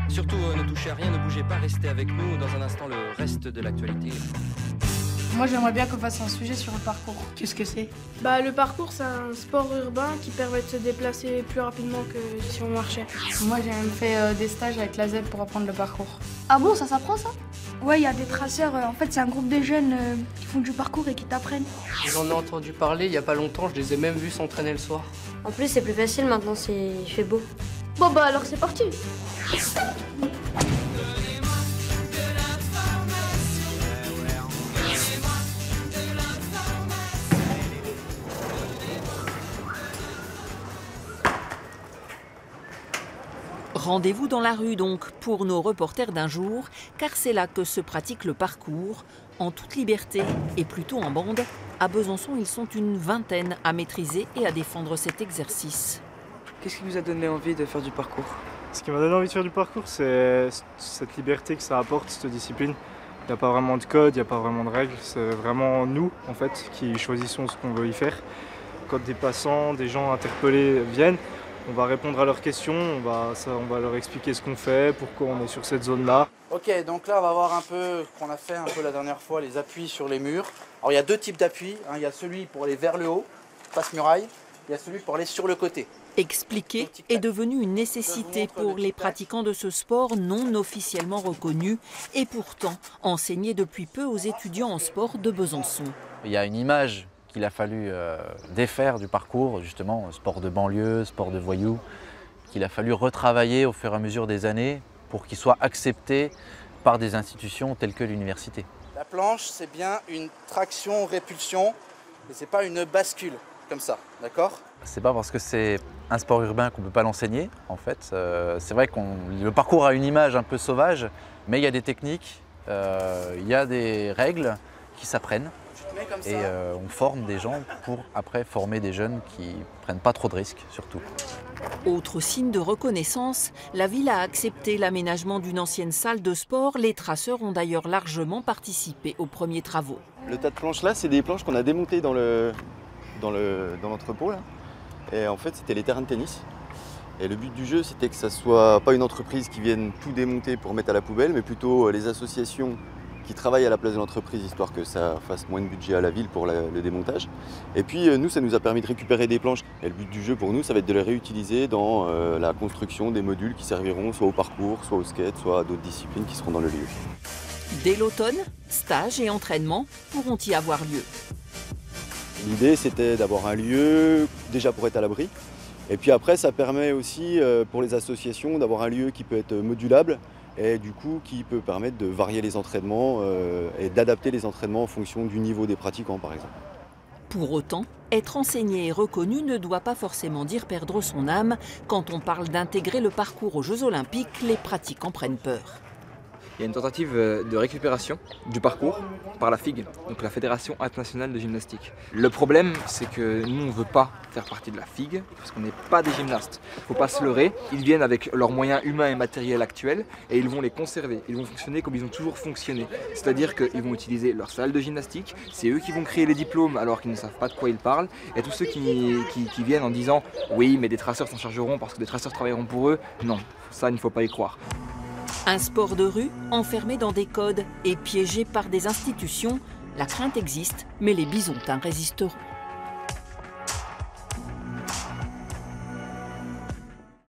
Surtout, ne touchez à rien, ne bougez pas, restez avec nous. Dans un instant, le reste de l'actualité. Moi, j'aimerais bien qu'on fasse un sujet sur le parcours. Qu'est-ce que c'est? Bah, le parcours, c'est un sport urbain qui permet de se déplacer plus rapidement que si on marchait. Moi, j'ai même fait des stages avec la Z pour apprendre le parcours. Ah bon, ça s'apprend ça? Ouais, il y a des traceurs. En fait, c'est un groupe de jeunes qui font du parcours et qui t'apprennent. J'en ai entendu parler il y a pas longtemps, je les ai même vus s'entraîner le soir. En plus, c'est plus facile maintenant, il fait beau. Bon bah alors c'est parti. Rendez-vous dans la rue donc pour nos reporters d'un jour, car c'est là que se pratique le parcours, en toute liberté et plutôt en bande. À Besançon, ils sont une vingtaine à maîtriser et à défendre cet exercice. Qu'est-ce qui vous a donné envie de faire du parcours? Ce qui m'a donné envie de faire du parcours, c'est cette liberté que ça apporte, cette discipline. Il n'y a pas vraiment de code, il n'y a pas vraiment de règles, c'est vraiment nous en fait qui choisissons ce qu'on veut y faire. Quand des passants, des gens interpellés viennent, on va répondre à leurs questions, on va leur expliquer ce qu'on fait, pourquoi on est sur cette zone-là. Ok, donc là on va voir un peu ce qu'on a fait un peu la dernière fois, les appuis sur les murs. Alors il y a deux types d'appuis, il y a celui pour aller vers le haut, face muraille, il y a celui pour aller sur le côté. Expliquer est devenu une nécessité pour les pratiquants de ce sport non officiellement reconnu et pourtant enseigné depuis peu aux étudiants en sport de Besançon. Il y a une image qu'il a fallu défaire du parcours, justement, sport de banlieue, sport de voyous, qu'il a fallu retravailler au fur et à mesure des années pour qu'il soit accepté par des institutions telles que l'université. La planche, c'est bien une traction-répulsion et c'est pas une bascule comme ça, d'accord? C'est pas parce que c'est un sport urbain qu'on ne peut pas l'enseigner, en fait. C'est vrai que le parcours a une image un peu sauvage, mais il y a des techniques, il y a des règles qui s'apprennent. Et on forme des gens pour après former des jeunes qui ne prennent pas trop de risques, surtout. Autre signe de reconnaissance, la ville a accepté l'aménagement d'une ancienne salle de sport. Les traceurs ont d'ailleurs largement participé aux premiers travaux. Le tas de planches là, c'est des planches qu'on a démontées dans l'entrepôt là. Et en fait, c'était les terrains de tennis. Et le but du jeu, c'était que ça soit pas une entreprise qui vienne tout démonter pour mettre à la poubelle, mais plutôt les associations qui travaillent à la place de l'entreprise, histoire que ça fasse moins de budget à la ville pour le démontage. Et puis nous, ça nous a permis de récupérer des planches. Et le but du jeu pour nous, ça va être de les réutiliser dans la construction des modules qui serviront soit au parcours, soit au skate, soit à d'autres disciplines qui seront dans le lieu. Dès l'automne, stages et entraînements pourront y avoir lieu. L'idée, c'était d'avoir un lieu déjà pour être à l'abri. Et puis après, ça permet aussi pour les associations d'avoir un lieu qui peut être modulable et du coup qui peut permettre de varier les entraînements et d'adapter les entraînements en fonction du niveau des pratiquants, par exemple. Pour autant, être enseigné et reconnu ne doit pas forcément dire perdre son âme. Quand on parle d'intégrer le parcours aux Jeux Olympiques, les pratiquants prennent peur. Il y a une tentative de récupération du parcours par la FIG, donc la Fédération Internationale de Gymnastique. Le problème, c'est que nous, on ne veut pas faire partie de la FIG, parce qu'on n'est pas des gymnastes. Il ne faut pas se leurrer, ils viennent avec leurs moyens humains et matériels actuels, et ils vont les conserver. Ils vont fonctionner comme ils ont toujours fonctionné. C'est-à-dire qu'ils vont utiliser leur salle de gymnastique, c'est eux qui vont créer les diplômes alors qu'ils ne savent pas de quoi ils parlent, et tous ceux qui viennent en disant « oui, mais des traceurs s'en chargeront parce que des traceurs travailleront pour eux », non, ça, il ne faut pas y croire. Un sport de rue enfermé dans des codes et piégé par des institutions, la crainte existe, mais les Bisontins résisteront.